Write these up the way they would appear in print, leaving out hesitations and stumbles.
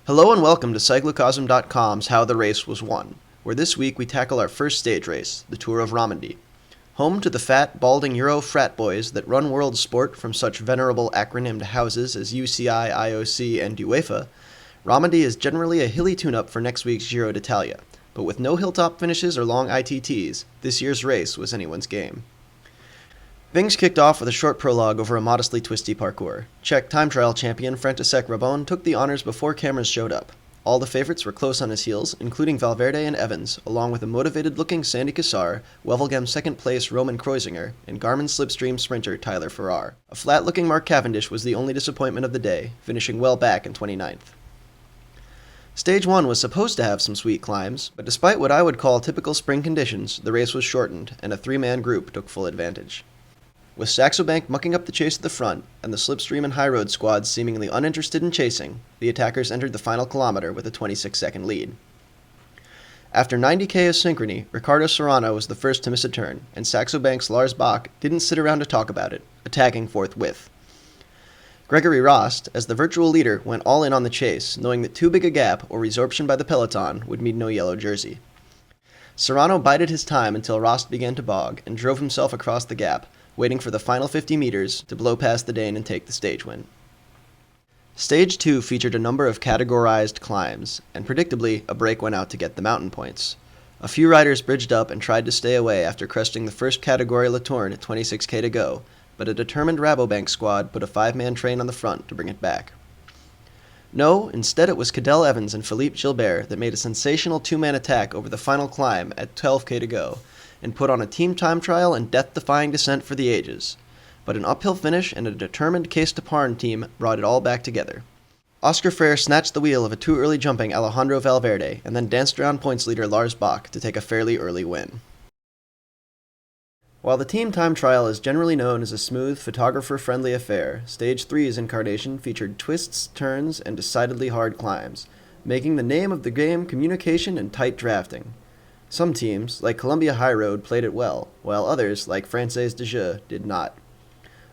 Hello and welcome to Cyclocosm.com's How the Race Was Won, where this week we tackle our first stage race, the Tour of Romandie. Home to the fat, balding Euro frat boys that run world sport from such venerable acronymed houses as UCI, IOC, and UEFA, Romandie is generally a hilly tune-up for next week's Giro d'Italia, but with no hilltop finishes or long ITTs, this year's race was anyone's game. Things kicked off with a short prologue over a modestly twisty parcours. Czech time trial champion František Rabon took the honors before cameras showed up. All the favorites were close on his heels, including Valverde and Evans, along with a motivated-looking Sandy Cassar, Wevelgem second-place Roman Kreuziger, and Garmin slipstream sprinter Tyler Farrar. A flat-looking Mark Cavendish was the only disappointment of the day, finishing well back in 29th. Stage 1 was supposed to have some sweet climbs, but despite what I would call typical spring conditions, the race was shortened, and a three-man group took full advantage. With Saxo Bank mucking up the chase at the front, and the slipstream and high road squads seemingly uninterested in chasing, the attackers entered the final kilometer with a 26-second lead. After 90k of synchrony, Ricardo Serrano was the first to miss a turn, and Saxo Bank's Lars Bach didn't sit around to talk about it, attacking forthwith. Gregory Rost, as the virtual leader, went all in on the chase, knowing that too big a gap or resorption by the peloton would mean no yellow jersey. Serrano bided his time until Rost began to bog, and drove himself across the gap, waiting for the final 50 meters to blow past the Dane and take the stage win. Stage 2 featured a number of categorized climbs, and predictably, a break went out to get the mountain points. A few riders bridged up and tried to stay away after cresting the first category La Tourne at 26k to go, but a determined Rabobank squad put a 5-man train on the front to bring it back. No, instead it was Cadel Evans and Philippe Gilbert that made a sensational 2-man attack over the final climb at 12k to go, and put on a team time trial and death-defying descent for the ages. But an uphill finish and a determined Case de Parn team brought it all back together. Oscar Freire snatched the wheel of a too-early jumping Alejandro Valverde and then danced around points leader Lars Bach to take a fairly early win. While the team time trial is generally known as a smooth, photographer-friendly affair, Stage 3's incarnation featured twists, turns, and decidedly hard climbs, making the name of the game communication and tight drafting. Some teams, like Columbia High Road, played it well, while others, like Française de Jeu, did not.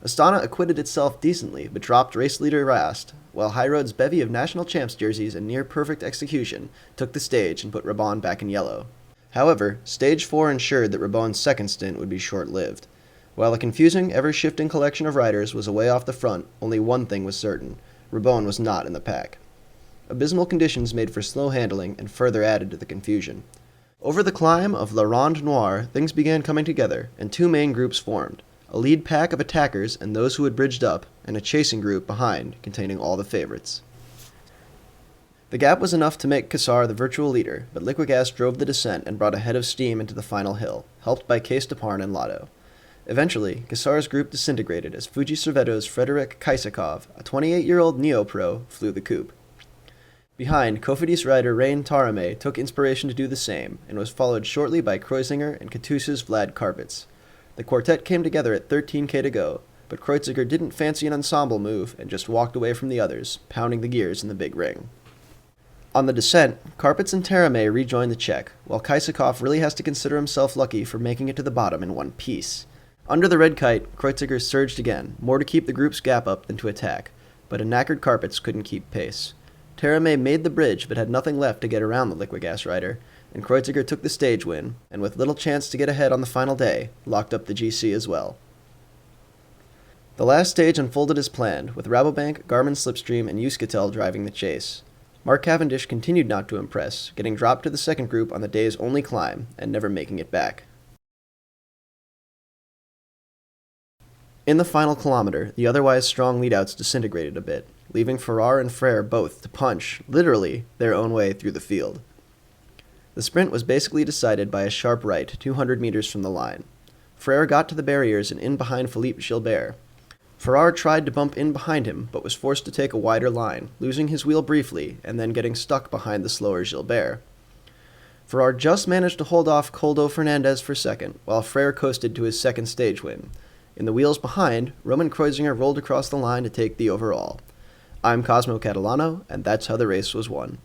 Astana acquitted itself decently, but dropped race leader Rast, while High Road's bevy of national champs jerseys and near-perfect execution took the stage and put Rabon back in yellow. However, Stage 4 ensured that Rabon's second stint would be short-lived. While a confusing, ever-shifting collection of riders was away off the front, only one thing was certain: Rabon was not in the pack. Abysmal conditions made for slow handling and further added to the confusion. Over the climb of La Ronde Noire, things began coming together, and two main groups formed: a lead pack of attackers and those who had bridged up, and a chasing group behind, containing all the favorites. The gap was enough to make Cassar the virtual leader, but Liquigas drove the descent and brought a head of steam into the final hill, helped by Case de Parn and Lotto. Eventually, Cassar's group disintegrated as Fuji Cerveto's Frederic Kaisakov, a 28-year-old neo-pro, flew the coupe. Behind, Cofidis rider Rein Tarame took inspiration to do the same, and was followed shortly by Kreuziger and Katusha's Vlad Karpets. The quartet came together at 13k to go, but Kreuziger didn't fancy an ensemble move and just walked away from the others, pounding the gears in the big ring. On the descent, Karpets and Tarame rejoined the Czech, while Kaisakov really has to consider himself lucky for making it to the bottom in one piece. Under the red kite, Kreuziger surged again, more to keep the group's gap up than to attack, but a knackered Karpets couldn't keep pace. Tarame made the bridge but had nothing left to get around the Liquigas rider, and Kreuziger took the stage win, and with little chance to get ahead on the final day, locked up the GC as well. The last stage unfolded as planned, with Rabobank, Garmin Slipstream, and Euskaltel driving the chase. Mark Cavendish continued not to impress, getting dropped to the second group on the day's only climb, and never making it back. In the final kilometer, the otherwise strong leadouts disintegrated a bit, leaving Farrar and Freire both to punch, literally, their own way through the field. The sprint was basically decided by a sharp right 200 meters from the line. Freire got to the barriers and in behind Philippe Gilbert. Farrar tried to bump in behind him, but was forced to take a wider line, losing his wheel briefly and then getting stuck behind the slower Gilbert. Farrar just managed to hold off Coldo Fernandez for second, while Freire coasted to his second stage win. In the wheels behind, Roman Kreuziger rolled across the line to take the overall. I'm Cosmo Catalano, and that's how the race was won.